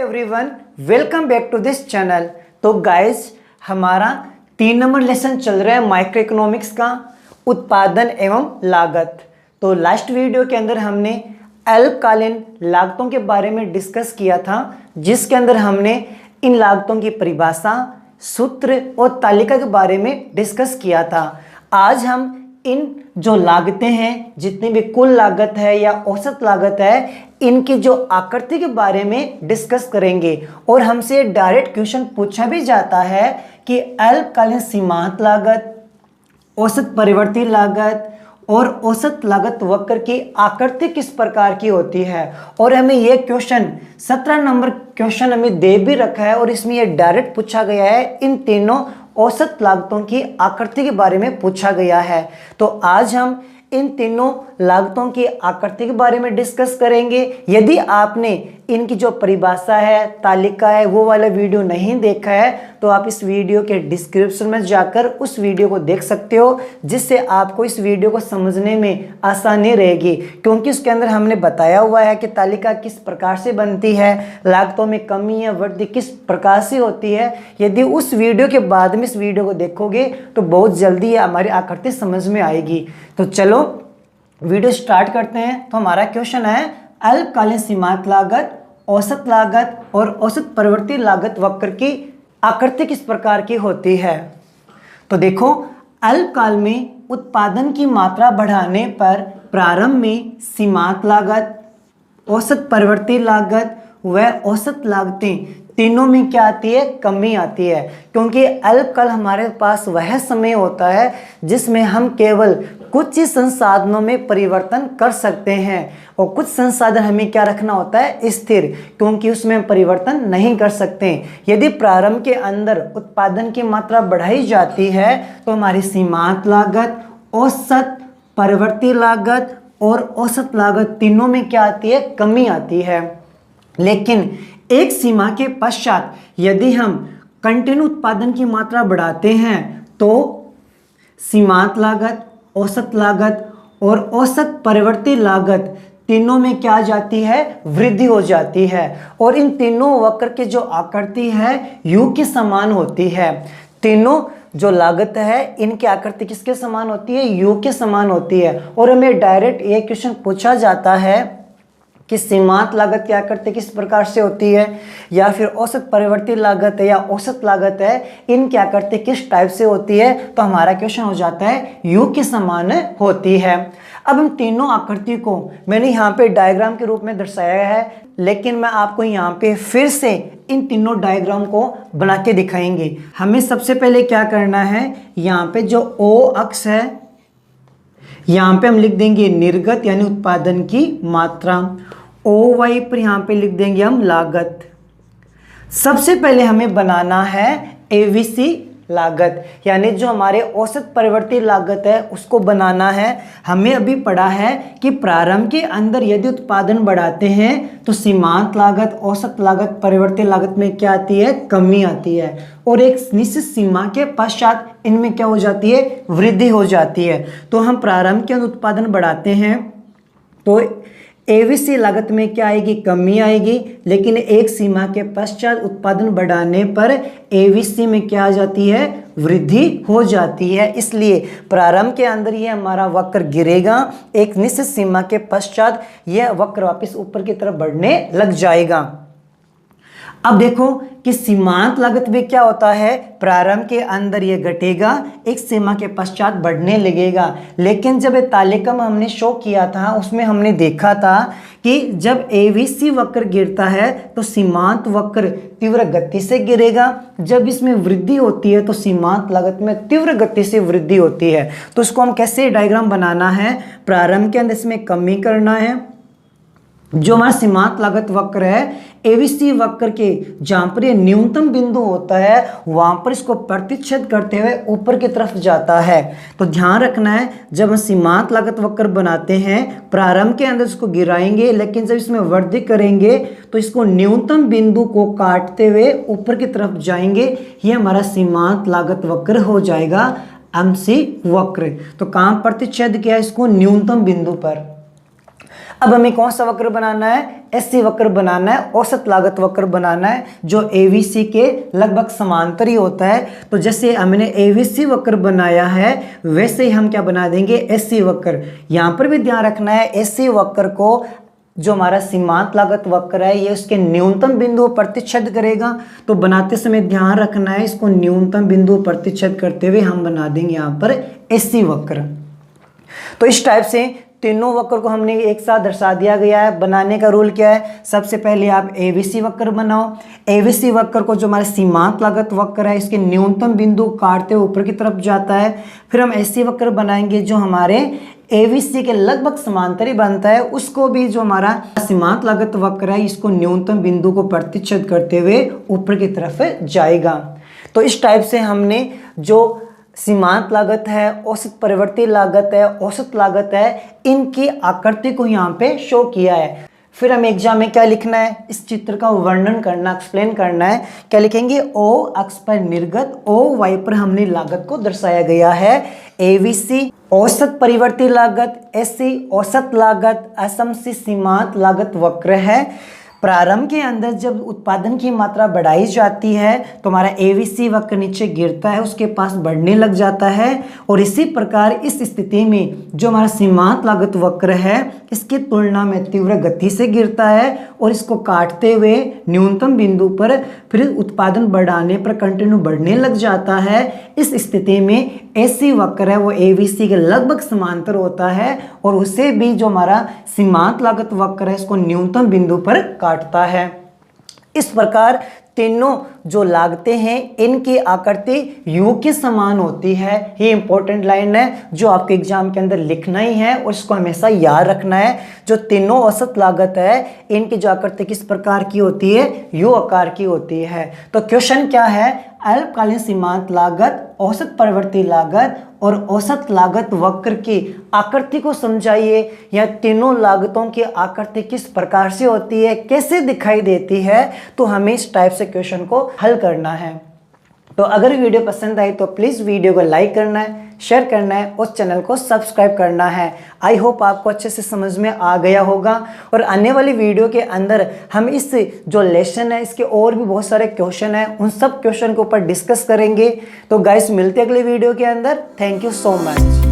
Everyone, welcome back to this channel. तो guys, हमारा 3 number lesson चल रहा है माइक्रो इकोनॉमिक्स का, उत्पादन एवं लागत। तो लास्ट वीडियो के अंदर हमने अल्पकालीन लागतों के बारे में डिस्कस किया था, जिसके अंदर हमने इन लागतों की परिभाषा, सूत्र और तालिका के बारे में डिस्कस किया था। आज हम इन जो लागतें हैं, जितनी भी कुल लागत है या औसत लागत है, इनकी जो आकृति के बारे में डिस्कस करेंगे। और हमसे डायरेक्ट क्वेश्चन पूछा भी जाता है कि अल्पकालीन सीमांत लागत, औसत परिवर्ती लागत और औसत लागत वक्र की आकृति किस प्रकार की होती है। और हमें ये क्वेश्चन 17 नंबर क्वेश्चन हमें दे भी रखा है और इसमें ये डायरेक्ट पूछा गया है, इन तीनों औसत लागतों की आकृति के बारे में पूछा गया है। तो आज हम इन तीनों लागतों की आकृति के बारे में डिस्कस करेंगे। यदि आपने इनकी जो परिभाषा है, तालिका है, वो वाला वीडियो नहीं देखा है तो आप इस वीडियो के डिस्क्रिप्शन में जाकर उस वीडियो को देख सकते हो, जिससे आपको इस वीडियो को समझने में आसानी रहेगी। क्योंकि उसके अंदर हमने बताया हुआ है कि तालिका किस प्रकार से बनती है, लागतों में कमी या वृद्धि किस प्रकार से होती है। यदि उस वीडियो के बाद में इस वीडियो को देखोगे तो बहुत जल्दी हमारी आकृति समझ में आएगी। तो चलो वीडियो स्टार्ट करते हैं। तो हमारा क्वेश्चन है, अल्पकालीन सीमांत लागत, औसत लागत और औसत परिवर्ती लागत वक्र की आकृति किस प्रकार की होती है। तो देखो, अल्पकाल में उत्पादन की मात्रा बढ़ाने पर प्रारंभ में सीमांत लागत, औसत परिवर्ती लागत व औसत लागतें तीनों में क्या आती है, कमी आती है। क्योंकि अल्पकाल हमारे पास वह समय होता है जिसमें हम केवल कुछ ही संसाधनों में परिवर्तन कर सकते हैं और कुछ संसाधन हमें क्या रखना होता है, स्थिर, क्योंकि उसमें परिवर्तन नहीं कर सकते। यदि प्रारंभ के अंदर उत्पादन की मात्रा बढ़ाई जाती है तो हमारी सीमांत लागत, औसत परिवर्ती लागत और औसत लागत तीनों में क्या आती है, कमी आती है। लेकिन एक सीमा के पश्चात यदि हम कंटिन्यू उत्पादन की मात्रा बढ़ाते हैं तो सीमांत लागत, औसत लागत और औसत परिवर्ती लागत तीनों में क्या आ जाती है, वृद्धि हो जाती है। और इन तीनों वक्र के जो आकृति है यू के समान होती है। तीनों जो लागत है इनकी आकृति किसके समान होती है, यू के समान होती है। और हमें डायरेक्ट ये क्वेश्चन पूछा जाता है कि सीमांत लागत की आकृति किस प्रकार से होती है, या फिर औसत परिवर्ती लागत है या औसत लागत है, इनकी आकृति किस टाइप से होती है। तो हमारा क्वेश्चन हो जाता है यू के समान होती है। अब हम तीनों आकृति को मैंने यहाँ पे डायग्राम के रूप में दर्शाया है, लेकिन मैं आपको यहाँ पे फिर से इन तीनों डायग्राम को बना के दिखाएंगे। हमें सबसे पहले क्या करना है, यहाँ पे जो ओ अक्ष है यहाँ पे हम लिख देंगे निर्गत यानी उत्पादन की मात्रा, ओ वाई पर यहाँ पे लिख देंगे हम लागत। सबसे पहले हमें बनाना है एवीसी लागत, यानी जो हमारे औसत परिवर्ती लागत है उसको बनाना है। हमें अभी पढ़ा है कि प्रारंभ के अंदर यदि उत्पादन बढ़ाते हैं तो सीमांत लागत, औसत लागत, परिवर्ती लागत में क्या आती है, कमी आती है। और एक निश्चित सीमा के पश्चात इनमें क्या हो जाती है, वृद्धि हो जाती है। तो हम प्रारंभ के अंदर उत्पादन बढ़ाते हैं तो एवीसी लागत में क्या आएगी, कमी आएगी। लेकिन एक सीमा के पश्चात उत्पादन बढ़ाने पर एवीसी में क्या आ जाती है, वृद्धि हो जाती है। इसलिए प्रारंभ के अंदर ये हमारा वक्र गिरेगा, एक निश्चित सीमा के पश्चात यह वक्र वापस ऊपर की तरफ बढ़ने लग जाएगा। अब देखो कि सीमांत लागत में क्या होता है, प्रारंभ के अंदर ये घटेगा, एक सीमा के पश्चात बढ़ने लगेगा। लेकिन जब तालिका में हमने शो किया था उसमें हमने देखा था कि जब एवीसी वक्र गिरता है तो सीमांत वक्र तीव्र गति से गिरेगा, जब इसमें वृद्धि होती है तो सीमांत लागत में तीव्र गति से वृद्धि होती है। तो इसको हम कैसे डायग्राम बनाना है, प्रारंभ के अंदर इसमें कमी करना है। जो हमारा सीमांत लागत वक्र है, एवीसी वक्र के जहां पर ये न्यूनतम बिंदु होता है वहां पर इसको प्रतिच्छेद करते हुए ऊपर की तरफ जाता है। तो ध्यान रखना है, जब हम सीमांत लागत वक्र बनाते हैं प्रारंभ के अंदर इसको गिराएंगे, लेकिन जब इसमें वृद्धि करेंगे तो इसको न्यूनतम बिंदु को काटते हुए ऊपर की तरफ जाएंगे। ये हमारा सीमांत लागत वक्र हो जाएगा, एमसी वक्र। तो कहां प्रतिच्छेद किया, इसको न्यूनतम बिंदु पर। अब हमें कौन सा वक्र बनाना है? एससी वक्र बनाना है, औसत लागत वक्र बनाना है जो एवीसी के लगभग समांतर ही होता है। तो जैसे हमने एवीसी वक्र बनाया है वैसे ही हम क्या बना देंगे? एससी वक्र। यहाँ पर भी ध्यान रखना है एससी वक्र को जो हमारा सीमांत लागत वक्र है ये उसके न्यूनतम बिंदु प्रतिच्छेद करेगा। तो बनाते समय ध्यान रखना है इसको न्यूनतम बिंदु प्रतिच्छेद करते हुए हम बना देंगे यहाँ पर एससी वक्र। तो इस टाइप से तीनों वक्र को हमने एक साथ दर्शा दिया गया है। बनाने का रूल क्या है? सबसे पहले आप एवीसी वक्र बनाओ। एवीसी वक्र को जो हमारा सीमांत लागत वक्र है इसके न्यूनतम बिंदु काटते हुए ऊपर की तरफ जाता है। फिर हम एससी वक्र बनाएंगे जो हमारे एवीसी के लगभग समांतर ही बनता है, उसको भी जो हमारा सीमांत लागत वक्र है इसको न्यूनतम बिंदु को प्रतिच्छेद करते हुए ऊपर की तरफ जाएगा। तो इस टाइप से हमने जो सीमांत लागत है, औसत परिवर्ती लागत है, औसत लागत है, इनकी आकृति को यहाँ पे शो किया है। फिर हमें एग्जाम में क्या लिखना है? इस चित्र का वर्णन करना, एक्सप्लेन करना है। क्या लिखेंगे? ओ अक्ष पर निर्गत, ओ वाई पर हमने लागत को दर्शाया गया है। एवीसी औसत परिवर्ती लागत, एससी औसत लागत, असमसी सीमांत लागत वक्र है। प्रारंभ के अंदर जब उत्पादन की मात्रा बढ़ाई जाती है तो हमारा एवीसी वक्र नीचे गिरता है, उसके पास बढ़ने लग जाता है। और इसी प्रकार इस स्थिति में जो हमारा सीमांत लागत वक्र है इसकी तुलना में तीव्र गति से गिरता है और इसको काटते हुए न्यूनतम बिंदु पर फिर उत्पादन बढ़ाने पर कंटिन्यू बढ़ने लग जाता है। इस स्थिति में एससी वक्र है वो एवीसी के लगभग समांतर होता है और उसे भी जो हमारा सीमांत लागत वक्र है इसको न्यूनतम बिंदु पर काटता है। इस प्रकार तीनों जो लागतें हैं इनकी आकृति यू के समान होती है। ये इंपॉर्टेंट लाइन है जो आपके एग्जाम के अंदर लिखना ही है और इसको हमेशा याद रखना है। जो तीनों औसत लागत है इनकी जो आकृति किस प्रकार की होती है? यू आकार की होती है। तो क्वेश्चन क्या है? अल्पकालीन सीमांत लागत, औसत परिवर्ती लागत और औसत लागत वक्र की आकृति को समझाइए। यह तीनों लागतों की आकृति किस प्रकार से होती है, कैसे दिखाई देती है? तो हमें इस टाइप से क्वेश्चन को हल करना है। तो अगर वीडियो पसंद आई तो प्लीज़ वीडियो को लाइक करना है, शेयर करना है और चैनल को सब्सक्राइब करना है। आई होप आपको अच्छे से समझ में आ गया होगा। और आने वाली वीडियो के अंदर हम इस जो लेसन है इसके और भी बहुत सारे क्वेश्चन हैं, उन सब क्वेश्चन के ऊपर डिस्कस करेंगे। तो गाइस मिलते हैं अगले वीडियो के अंदर। Thank you so much.